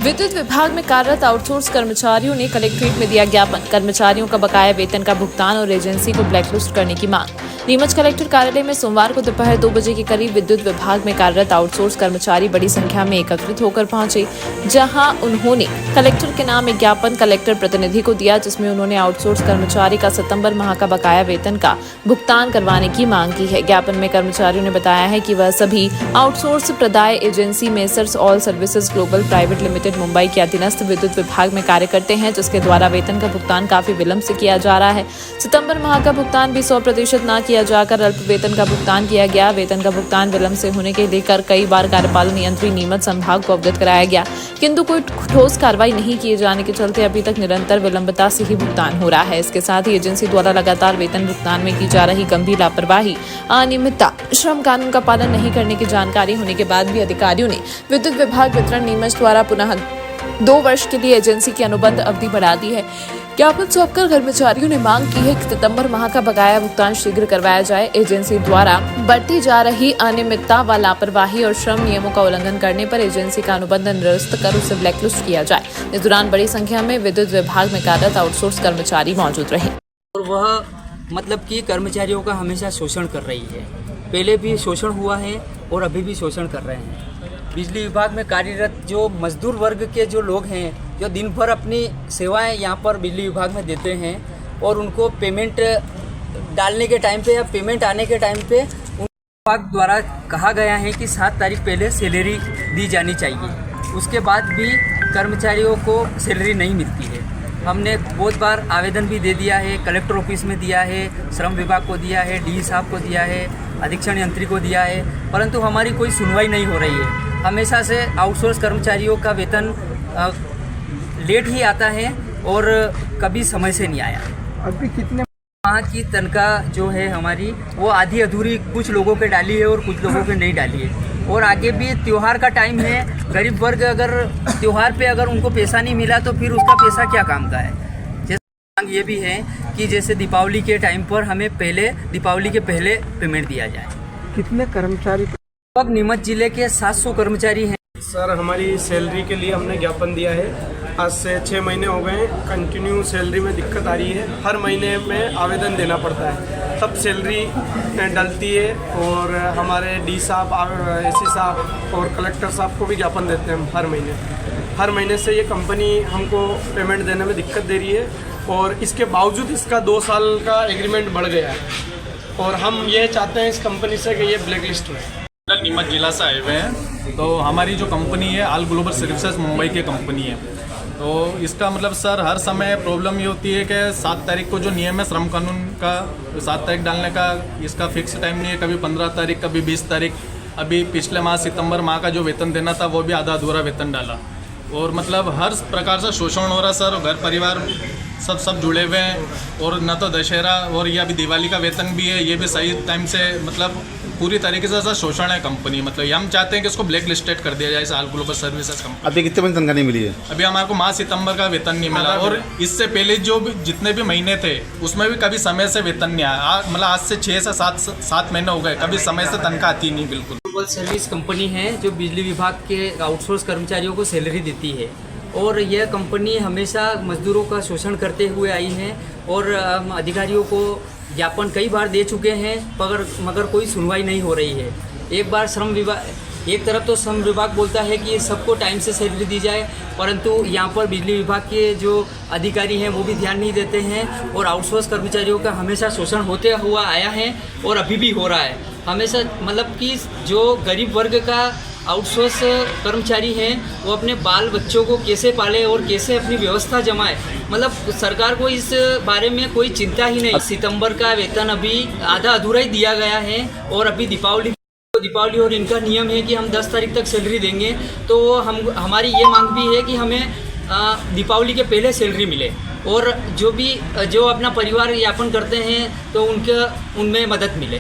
विद्युत विभाग में कार्यरत आउटसोर्स कर्मचारियों ने कलेक्ट्रेट में दिया ज्ञापन। कर्मचारियों का बकाया वेतन का भुगतान और एजेंसी को ब्लैकलिस्ट करने की मांग। नीमच कलेक्टर कार्यालय में सोमवार को दोपहर 2 बजे के करीब विद्युत विभाग में कार्यरत आउटसोर्स कर्मचारी बड़ी संख्या में एकत्रित होकर पहुंचे, जहां उन्होंने कलेक्टर के नाम एक ज्ञापन कलेक्टर प्रतिनिधि को दिया, जिसमें उन्होंने आउटसोर्स कर्मचारी का सितंबर माह का बकाया वेतन का भुगतान करवाने की मांग की है। ज्ञापन में कर्मचारियों ने बताया है कि वह सभी आउटसोर्स प्रदाय agency messrs all services global private limited Mumbai के अधीनस्थ विद्युत विभाग में कार्य करते हैं, जिसके द्वारा वेतन का भुगतान काफी विलंब से किया जा रहा है। सितंबर माह का भुगतान भी 100% न किया जाकर अल्प वेतन का भुगतान किया गया। वेतन का भुगतान विलंब से होने के लेकर कई बार कार्यपालन यंत्री नीमच संभाग को अवगत कराया गया, किंतु कोई ठोस कार्रवाई नहीं किए जाने के चलते अभी तक निरंतर विलंबता से ही भुगतान हो रहा है। इसके साथ ही एजेंसी द्वारा लगातार वेतन भुगतान में की जा रही गंभीर लापरवाही, अनियमितता, श्रम कानून का पालन नहीं करने की जानकारी होने के बाद भी अधिकारियों ने विद्युत विभाग वितरण नीमच द्वारा पुनः 2 वर्ष के लिए एजेंसी की अनुबंध अवधि बढ़ा दी है। ज्ञापन सौंपकर कर्मचारियों ने मांग की है कि सितंबर माह का बकाया भुगतान शीघ्र करवाया जाए। एजेंसी द्वारा बढ़ती जा रही अनियमितता व लापरवाही और श्रम नियमों का उल्लंघन करने पर एजेंसी का अनुबंध निरस्त कर उसे ब्लैकलिस्ट किया जाए। इस दौरान बड़ी संख्या में विद्युत विभाग में कार्यरत आउटसोर्स कर्मचारी मौजूद रहे। और वह मतलब कि कर्मचारियों का हमेशा शोषण कर रही है। पहले भी शोषण हुआ है और अभी भी शोषण कर रहे हैं। बिजली विभाग में कार्यरत जो मजदूर वर्ग के जो लोग हैं, जो दिन भर अपनी सेवाएं यहाँ पर बिजली विभाग में देते हैं और उनको पेमेंट डालने के टाइम पे या पेमेंट आने के टाइम पे विभाग द्वारा कहा गया है कि 7 तारीख पहले सैलरी दी जानी चाहिए। उसके बाद भी कर्मचारियों को सैलरी नहीं मिलती है। हमने बहुत बार आवेदन भी दे दिया है, कलेक्टर ऑफिस में दिया है, श्रम विभाग को दिया है, डी साहब को दिया है, अधीक्षण यंत्री को दिया है, परंतु हमारी कोई सुनवाई नहीं हो रही है। हमेशा से आउटसोर्स कर्मचारियों का वेतन लेट ही आता है और कभी समय से नहीं आया। अभी कितने माह की तनख्वाह जो है हमारी वो आधी अधूरी कुछ लोगों के डाली है और कुछ लोगों के नहीं डाली है। और आगे भी त्योहार का टाइम है, गरीब वर्ग अगर त्योहार पे अगर उनको पैसा नहीं मिला तो फिर उसका पैसा क्या काम का है। जैसे मांग ये भी है कि जैसे दीपावली के टाइम पर हमें दीपावली के पहले पेमेंट दिया जाए। कितने कर्मचारी? लगभग नीमच जिले के 700 कर्मचारी हैं। सर, हमारी सैलरी के लिए हमने ज्ञापन दिया है। आज से 6 महीने हो गए कंटिन्यू सैलरी में दिक्कत आ रही है। हर महीने में आवेदन देना पड़ता है, तब सैलरी डलती है। और हमारे डी साहब, एसी साहब और कलेक्टर साहब को भी ज्ञापन देते हैं हम हर महीने से ये कंपनी हमको पेमेंट देने में दिक्कत दे रही है। और इसके बावजूद इसका 2 साल का एग्रीमेंट बढ़ गया है और हम ये चाहते हैं इस कंपनी से कि ये ब्लैक लिस्ट हो। नीमच जिला से आए हुए हैं। तो हमारी जो कंपनी है ऑल ग्लोबल सर्विसेज मुंबई की कंपनी है। तो इसका मतलब सर हर समय प्रॉब्लम ये होती है कि 7 तारीख को जो नियम है श्रम कानून का, 7 तारीख डालने का इसका फिक्स टाइम नहीं है। कभी 15 तारीख, कभी 20 तारीख। अभी पिछले माह सितंबर माह का जो वेतन देना था वो भी आधा अधूरा वेतन डाला। और मतलब हर प्रकार से शोषण हो रहा सर। घर परिवार सब जुड़े हुए हैं। और न तो दशहरा और ये अभी दिवाली का वेतन भी है, ये भी सही टाइम से मतलब पूरी तरीके से सर शोषण है कंपनी। मतलब हम चाहते हैं कि इसको ब्लैक लिस्टेड कर दिया जाए ऑल ग्लोबल सर्विसेज कंपनी। अभी कितने बजे तनख्वाह नहीं मिली है? अभी हमारे को माह सितंबर का वेतन नहीं मिला और इससे पहले जो भी जितने भी महीने थे उसमें भी कभी समय से वेतन नहीं आया। मतलब आज से 6 से 7 महीने हो गए, कभी समय से तनख्वाह आती नहीं बिल्कुल। ग्लोबल सर्विस कंपनी है जो बिजली विभाग के आउटसोर्स कर्मचारियों को सैलरी देती है और यह कंपनी हमेशा मजदूरों का शोषण करते हुए आई है। और हम अधिकारियों को ज्ञापन कई बार दे चुके हैं मगर कोई सुनवाई नहीं हो रही है। एक बार एक तरफ तो श्रम विभाग बोलता है कि सबको टाइम से सैलरी दी जाए, परंतु यहाँ पर बिजली विभाग के जो अधिकारी हैं वो भी ध्यान नहीं देते हैं। और आउटसोर्स कर्मचारियों का हमेशा शोषण होते हुआ आया है और अभी भी हो रहा है। हमेशा मतलब कि जो गरीब वर्ग का आउटसोर्स कर्मचारी हैं वो अपने बाल बच्चों को कैसे पाले और कैसे अपनी व्यवस्था जमाए, मतलब सरकार को इस बारे में कोई चिंता ही नहीं। सितंबर का वेतन अभी आधा अधूरा ही दिया गया है और अभी दीपावली और इनका नियम है कि हम 10 तारीख तक सैलरी देंगे। तो हमारी ये मांग भी है कि हमें दीपावली के पहले सैलरी मिले और जो अपना परिवार यापन करते हैं तो उनमें मदद मिले।